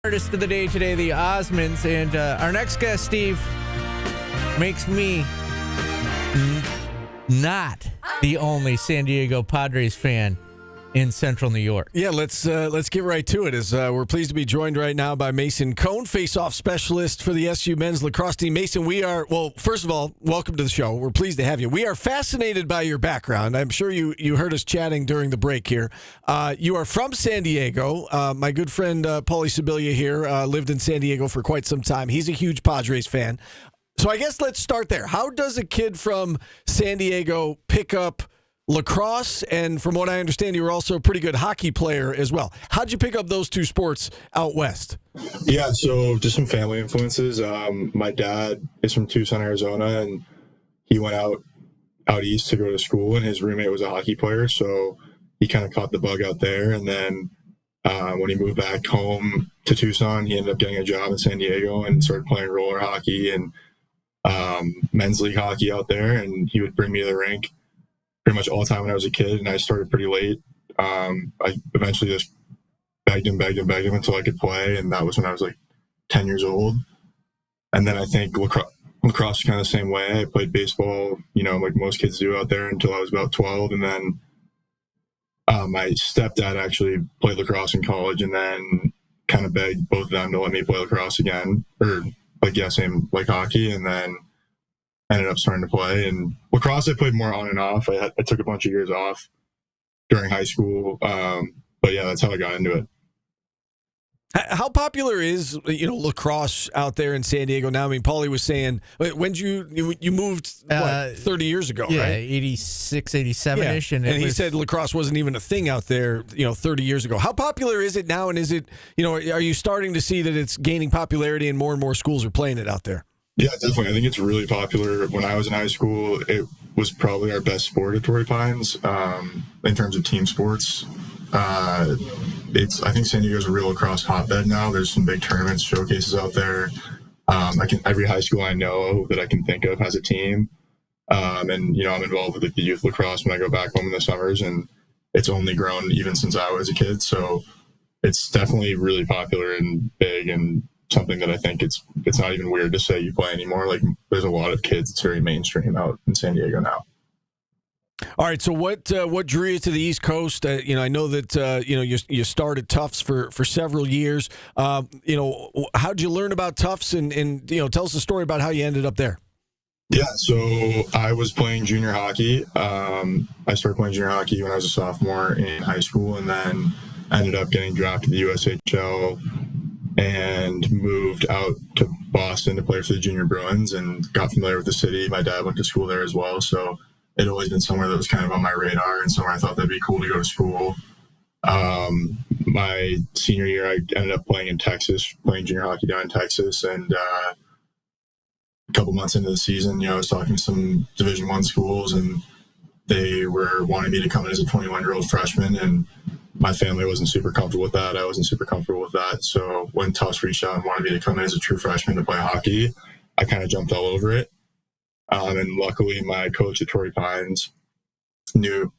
Artist of the day today, the Osmonds, and our next guest, Steve, makes me not the only San Diego Padres fan in Central New York. Yeah, let's get right to it. As we're pleased to be joined right now by Mason Kohn, face-off specialist for the SU men's lacrosse team. Mason, first of all, welcome to the show. We're pleased to have you. We are fascinated by your background. I'm sure you heard us chatting during the break here. You are from San Diego. My good friend Paulie Sibilia here lived in San Diego for quite some time. He's a huge Padres fan. So I guess let's start there. How does a kid from San Diego pick up lacrosse? And from what I understand, you were also a pretty good hockey player as well. How'd you pick up those two sports out west? Yeah, so just some family influences. My dad is from Tucson, Arizona, and he went out east to go to school, and his roommate was a hockey player, so he kind of caught the bug out there. And then when he moved back home to Tucson, he ended up getting a job in San Diego and started playing roller hockey and men's league hockey out there, and he would bring me to the rink pretty much all the time when I was a kid, and I started pretty late. I eventually just begged him until I could play, and that was when I was like 10 years old. And then I think lacrosse was kind of the same way. I played baseball, like most kids do out there until I was about 12, and then my stepdad actually played lacrosse in college, and then kind of begged both of them to let me play lacrosse again, or same like hockey, and then ended up starting to play. And lacrosse I played more on and off. I took a bunch of years off during high school, but yeah, that's how I got into it. How popular is lacrosse out there in San Diego now? I mean, Paulie was saying, when you moved 30 years ago, yeah, right? 86, 87-ish. Yeah. And he said lacrosse wasn't even a thing out there 30 years ago. How popular is it now? And is it, are you starting to see that it's gaining popularity and more schools are playing it out there? Yeah, definitely. I think it's really popular. When I was in high school, it was probably our best sport at Torrey Pines in terms of team sports. I think San Diego's a real lacrosse hotbed now. There's some big tournaments, showcases out there. Every high school I know that I can think of has a team. And I'm involved with the youth lacrosse when I go back home in the summers, and it's only grown even since I was a kid. So it's definitely really popular and big, and something that I think it's not even weird to say you play anymore. Like, there's a lot of kids. It's very mainstream out in San Diego now. All right. So what drew you to the East Coast? I know that you started Tufts for several years. How'd you learn about Tufts, and tell us the story about how you ended up there. Yeah. So I was playing junior hockey. I started playing junior hockey when I was a sophomore in high school, and then ended up getting drafted to the USHL and moved out to Boston to play for the Junior Bruins, and got familiar with the city. My dad went to school there as well, so it had always been somewhere that was kind of on my radar and somewhere I thought that'd be cool to go to school. My senior year, I ended up playing in Texas, playing junior hockey down in Texas, and a couple months into the season, I was talking to some Division I schools, and they were wanting me to come in as a 21-year-old freshman, and my family wasn't super comfortable with that. I wasn't super comfortable with that. So when Tufts reached out and wanted me to come in as a true freshman to play hockey, I kind of jumped all over it. And luckily, my coach at Torrey Pines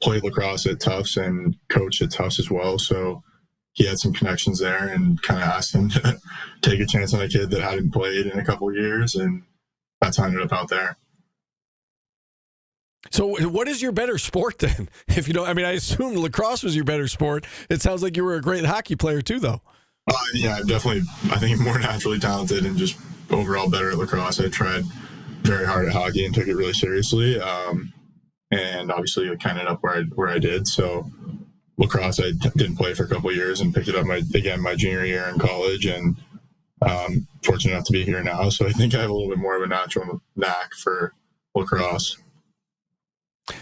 played lacrosse at Tufts and coached at Tufts as well. So he had some connections there, and kind of asked him to take a chance on a kid that hadn't played in a couple of years. And that's how I ended up out there. So what is your better sport then? If you don't, I assume lacrosse was your better sport. It sounds like you were a great hockey player too, though. Yeah, I'm definitely, I think, more naturally talented and just overall better at lacrosse. I tried very hard at hockey and took it really seriously. And obviously I kind of ended up where I did. So lacrosse, I didn't play for a couple of years and picked it up my junior year in college, and fortunate enough to be here now. So I think I have a little bit more of a natural knack for lacrosse.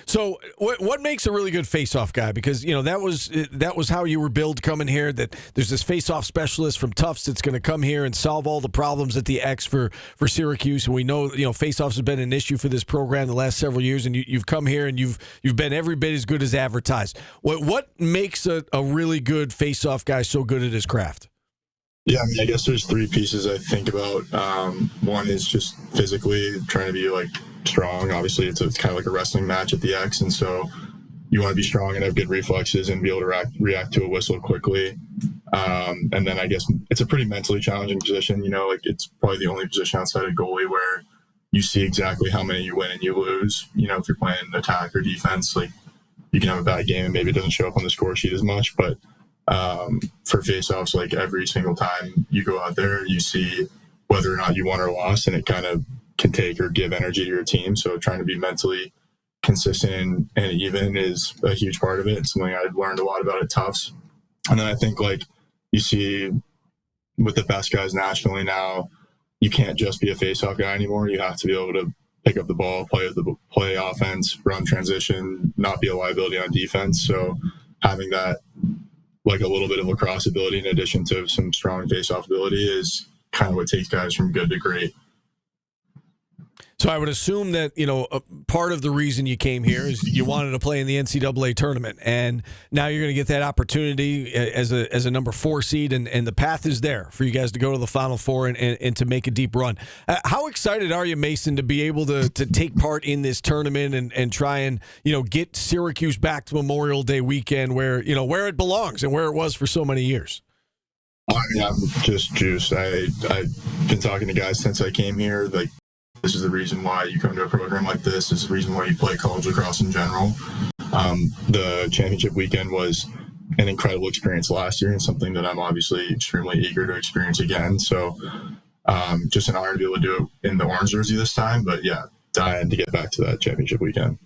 So what makes a really good face-off guy? Because, that was how you were billed coming here, that there's this face-off specialist from Tufts that's going to come here and solve all the problems at the X for Syracuse. And we know, face-offs have been an issue for this program the last several years, and you've come here and you've been every bit as good as advertised. What makes a really good face-off guy so good at his craft? Yeah, I guess there's three pieces I think about. One is just physically trying to be strong. Obviously, it's kind of like a wrestling match at the X, and so you want to be strong and have good reflexes and be able to react to a whistle quickly. And then I guess it's a pretty mentally challenging position. Like it's probably the only position outside of goalie where you see exactly how many you win and you lose. If you're playing attack or defense, like you can have a bad game and maybe it doesn't show up on the score sheet as much. But for faceoffs, like every single time you go out there, you see whether or not you won or lost, and it kind of can take or give energy to your team. So trying to be mentally consistent and even is a huge part of it. It's something I've learned a lot about at Tufts. And then I think like you see with the best guys nationally now, you can't just be a faceoff guy anymore. You have to be able to pick up the ball, play offense, run transition, not be a liability on defense. So having that like a little bit of lacrosse ability in addition to some strong faceoff ability is kind of what takes guys from good to great. So I would assume that, part of the reason you came here is you wanted to play in the NCAA tournament, and now you're going to get that opportunity as a number 4 seed, and the path is there for you guys to go to the Final Four and to make a deep run. How excited are you, Mason, to be able to take part in this tournament and try and, get Syracuse back to Memorial Day weekend where it belongs and where it was for so many years? I mean, I'm just juiced. I've been talking to guys since I came here, like, this is the reason why you come to a program like this. This is the reason why you play college lacrosse in general. The championship weekend was an incredible experience last year and something that I'm obviously extremely eager to experience again. So just an honor to be able to do it in the orange jersey this time. But yeah, dying to get back to that championship weekend.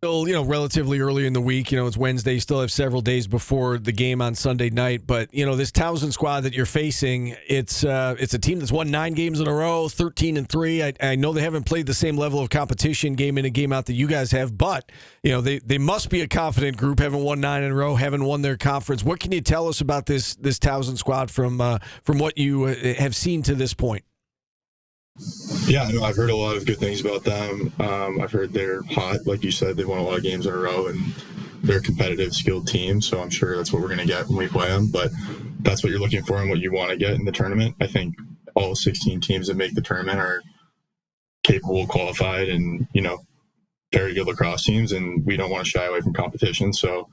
Still, relatively early in the week. It's Wednesday. You still have several days before the game on Sunday night. But, this Towson squad that you're facing, it's a team that's won 9 games in a row, 13-3. I know they haven't played the same level of competition game in and game out that you guys have, but, they must be a confident group, having won 9 in a row, haven't won their conference. What can you tell us about this Towson squad from what you have seen to this point? Yeah, no, I've heard a lot of good things about them. I've heard they're hot. Like you said, they've won a lot of games in a row, and they're a competitive, skilled team. So I'm sure that's what we're going to get when we play them. But that's what you're looking for and what you want to get in the tournament. I think all 16 teams that make the tournament are capable, qualified, and, very good lacrosse teams. And we don't want to shy away from competition. So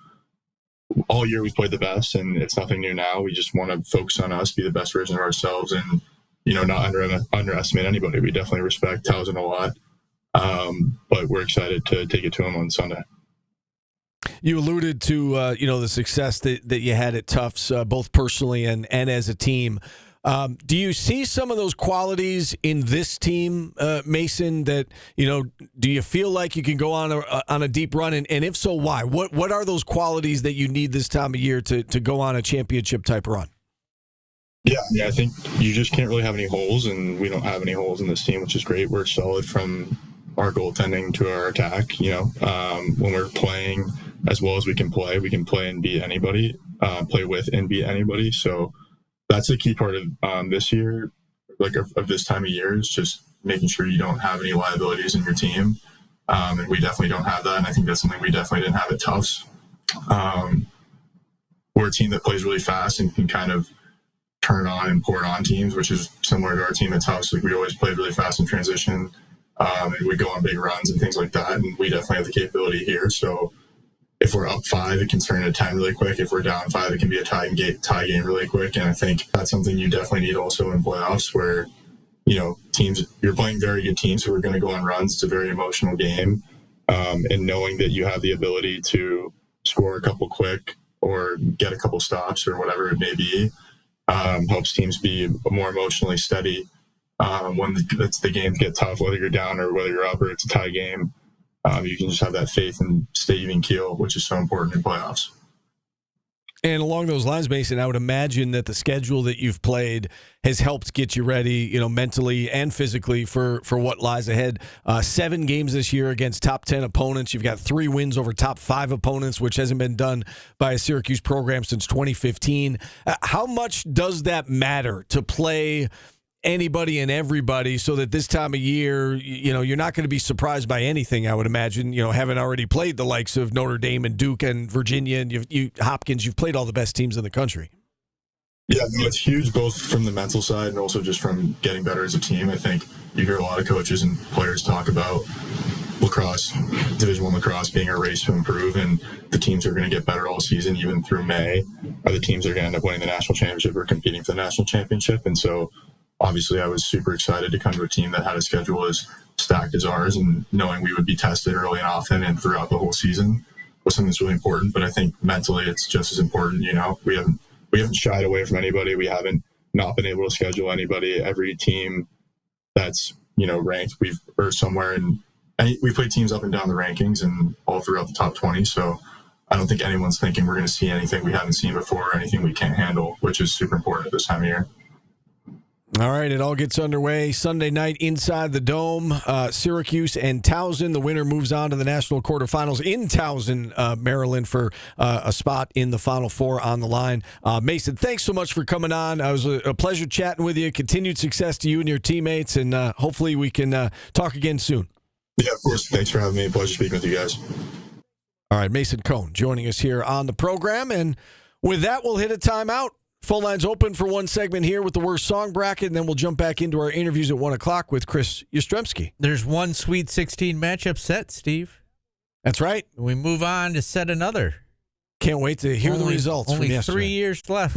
all year we've played the best, and it's nothing new now. We just want to focus on us, be the best version of ourselves, and not underestimate anybody. We definitely respect Towson a lot, but we're excited to take it to them on Sunday. You alluded to, the success that you had at Tufts, both personally and as a team. Do you see some of those qualities in this team, Mason, that, do you feel like you can go on a deep run? And if so, why? What are those qualities that you need this time of year to go on a championship type run? Yeah, I think you just can't really have any holes, and we don't have any holes in this team, which is great. We're solid from our goaltending to our attack. When we're playing as well as we can play and beat anybody, play with and beat anybody. So that's a key part of this year, like of this time of year, is just making sure you don't have any liabilities in your team. And we definitely don't have that. And I think that's something we definitely didn't have at Tufts. We're a team that plays really fast and can kind of turn on and pour it on teams, which is similar to our team at Tufts. Like we always played really fast in transition, and we go on big runs and things like that. And we definitely have the capability here. So if we're up 5, it can turn into 10 really quick. If we're down 5, it can be a tie game really quick. And I think that's something you definitely need also in playoffs, where teams, you're playing very good teams who are going to go on runs. It's a very emotional game, and knowing that you have the ability to score a couple quick or get a couple stops or whatever it may be, helps teams be more emotionally steady when the games get tough, whether you're down or whether you're up or it's a tie game. You can just have that faith and stay even keel, which is so important in playoffs. And along those lines, Mason, I would imagine that the schedule that you've played has helped get you ready, mentally and physically for what lies ahead. 7 games this year against top 10 opponents. You've got 3 wins over top 5 opponents, which hasn't been done by a Syracuse program since 2015. How much does that matter to play anybody and everybody, so that this time of year, you're not going to be surprised by anything, I would imagine, having already played the likes of Notre Dame and Duke and Virginia and Hopkins, you've played all the best teams in the country. Yeah, no, it's huge, both from the mental side and also just from getting better as a team. I think you hear a lot of coaches and players talk about lacrosse, Division I lacrosse being a race to improve, and the teams are going to get better all season, even through May, are the teams that are going to end up winning the national championship or competing for the national championship. And so obviously I was super excited to come to a team that had a schedule as stacked as ours, and knowing we would be tested early and often and throughout the whole season was something that's really important. But I think mentally it's just as important. We haven't shied away from anybody. We haven't not been able to schedule anybody. Every team that's ranked, or somewhere, and we played teams up and down the rankings and all throughout the top 20. So I don't think anyone's thinking we're going to see anything we haven't seen before or anything we can't handle, which is super important at this time of year. All right, it all gets underway Sunday night inside the Dome. Syracuse and Towson. The winner moves on to the national quarterfinals in Towson, Maryland, for a spot in the Final Four on the line. Mason, thanks so much for coming on. It was a pleasure chatting with you. Continued success to you and your teammates, and hopefully we can talk again soon. Yeah, of course. Thanks for having me. Pleasure speaking with you guys. All right, Mason Kohn joining us here on the program, and with that, we'll hit a timeout. Phone lines open for one segment here with the worst song bracket, and then we'll jump back into our interviews at 1 o'clock with Chris Yastrzemski. There's one Sweet 16 matchup set, Steve. That's right. We move on to set another. Can't wait to hear the results. Only 3 years left.